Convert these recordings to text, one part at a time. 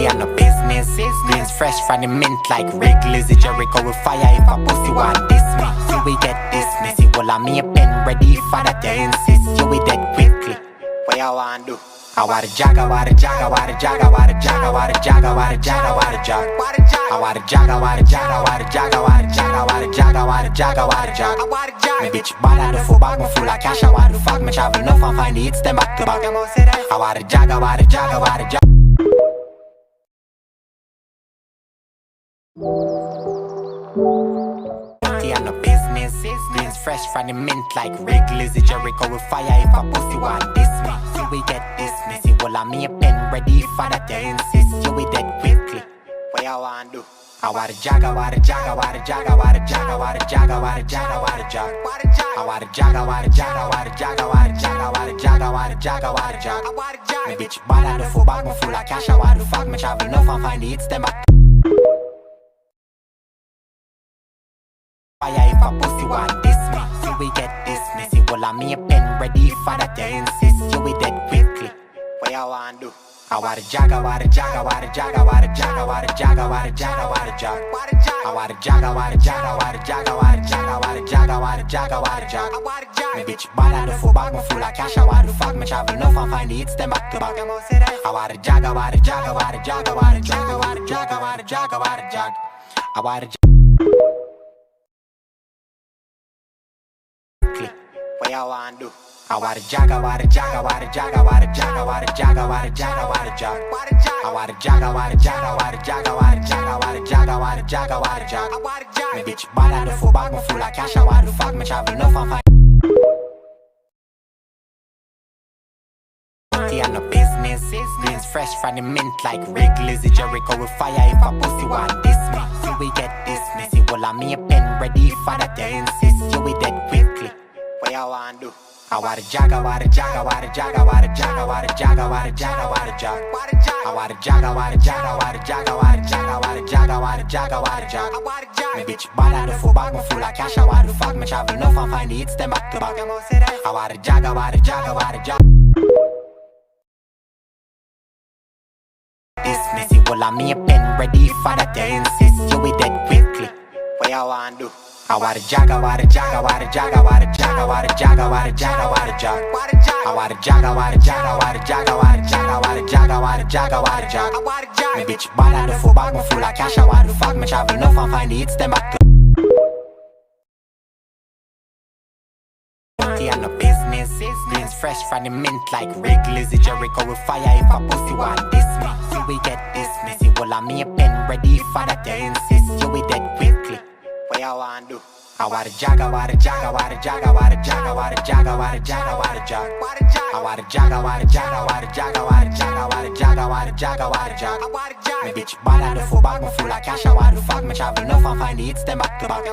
Dirty and no business. Beans fresh from the mint like Rick Lizzie Jericho with fire if a pussy want this me. So we get this messy. Well, I'm me a pen ready for that they insist. So we dead quickly. What you want do? I want a jog, I want a jog, I want a jog, I want a jog, I want a jog, I want a jog, I want a jog, I want a jog, I want a jog, I want a jog, I want a jog, I want a jog, I want a jog, I want a jog. Me bitch bad at the full bag, me full of cash, I want to fuck, me travel enough and find the hits, them back to back. I want a jog, I want a jog, I want a jog. And no business, beans fresh from the mint like Rick Lizzie Jericho with fire if a pussy want this me. So we get this messy. Well, I'm me a pen ready for that they insist. So we dead quickly. What you want do? I want a jog, I want a jog, I want a jog, I want a jog, I want a jog, I want a jog, I want a jog, I want a jog, I want a jog, I want a jog, I want a jog, I want a jog, I want a jog, I want a jog. Me bitch bad at the full bag, me full of cash, I want to fuck, me travel enough and find the hits, them back. Fire if a pussy want this me. So we get this messy. Well, I'm me a pen ready for that they insist. So we dead quickly. What you want do? I want a jog, I want a jog, I want a jog, I want a jog, I want a jog, I want a jog, I want a jog, I want a jog, I want a jog, I want a jog, I want a jog, I want a jog, I want a jog, I want a jog. Me bitch bad at the full bag, me full of cash, I want to fuck, me travel enough and find the hits, them back to back. I want a jog, I want a jog, I want a jog, I want a jog, I want a jog, I want a jog, I want a jog, I want a jog. What you want do? I want a jog, I want a jog, I want a jog, I want a jog, I want a jog, I want a jog, I want a jog, I want a jog, I want a jog, I want a jog, I want a jog, I want a jog, I want a jog, I want a jog. Me bitch bad at the full bag, me full of cash, I want to fuck, me travel enough and find. And no business, beans fresh from the mint like Rick Lizzie Jericho with fire if a pussy want this me. So we get this messy. Well, I'm me a pen ready for that they insist. So we dead quickly. What you want do? I want a jog, I want a jog, I want a jog, I want a jog, I want a jog, I want a jog, I want a jog, I want a jog, I want a jog, I want a jog, I want a jog, I want a jog, I want a jog, I want a jog. Me bitch bad at the full bag, me full of cash, I want to fuck, me travel enough and find the hits, them back to back. I want a jog, I want a jog, I want a jog. This messy, well, I'm me a pen ready for that they insist. So we dead quickly. What you want do? I want a jog, I want a jog, I want a jog, I want a jog, I want a jog, I want a jog, I want a jog, I want a jog, I want a jog, I want a jog, I want a jog, I want a jog, I want a jog, I want a jog. Me bitch bad at the full bag, me full of cash, I want to fuck, me travel enough and find the hits, them back to. And no business, beans fresh from the mint like Rick Lizzie Jericho with fire if a pussy want this me. So we get this messy. Well, I'm me a pen ready for that they insist. So we dead quickly. What you want do? I want a jog, I want a jog, I want a jog, I want a jog, I want a jog, I want a jog, I want a jog, I want a jog, I want a jog, I want a jog, I want a jog, I want a jog, I want a jog, I want a jog. Me bitch bad at the full bag, me full of cash, I want to fuck, me travel enough and find the hits, them back to back.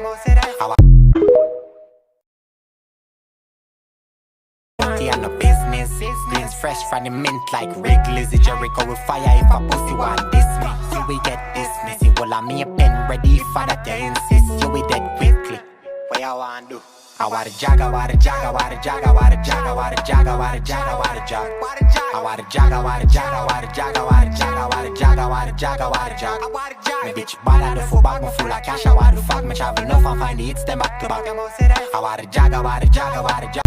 And no business, beans fresh from the mint like Rick Lizzie Jericho with fire if a pussy want this me. So we get this messy. Well, I'm me a pen ready for that they insist. So we dead quickly. What you want do? I want a jog, I want a jog, I want a jog, I want a jog, I want a jog, I want a jog, I want a jog, I want a jog, I want a jog, I want a jog, I want a jog, I want a jog, I want a jog, I want a jog. Me bitch bad at the full bag, me full of cash, I want to fuck, me travel enough and find the hits, them back to back. I want a jog, I want a jog, I want a jog.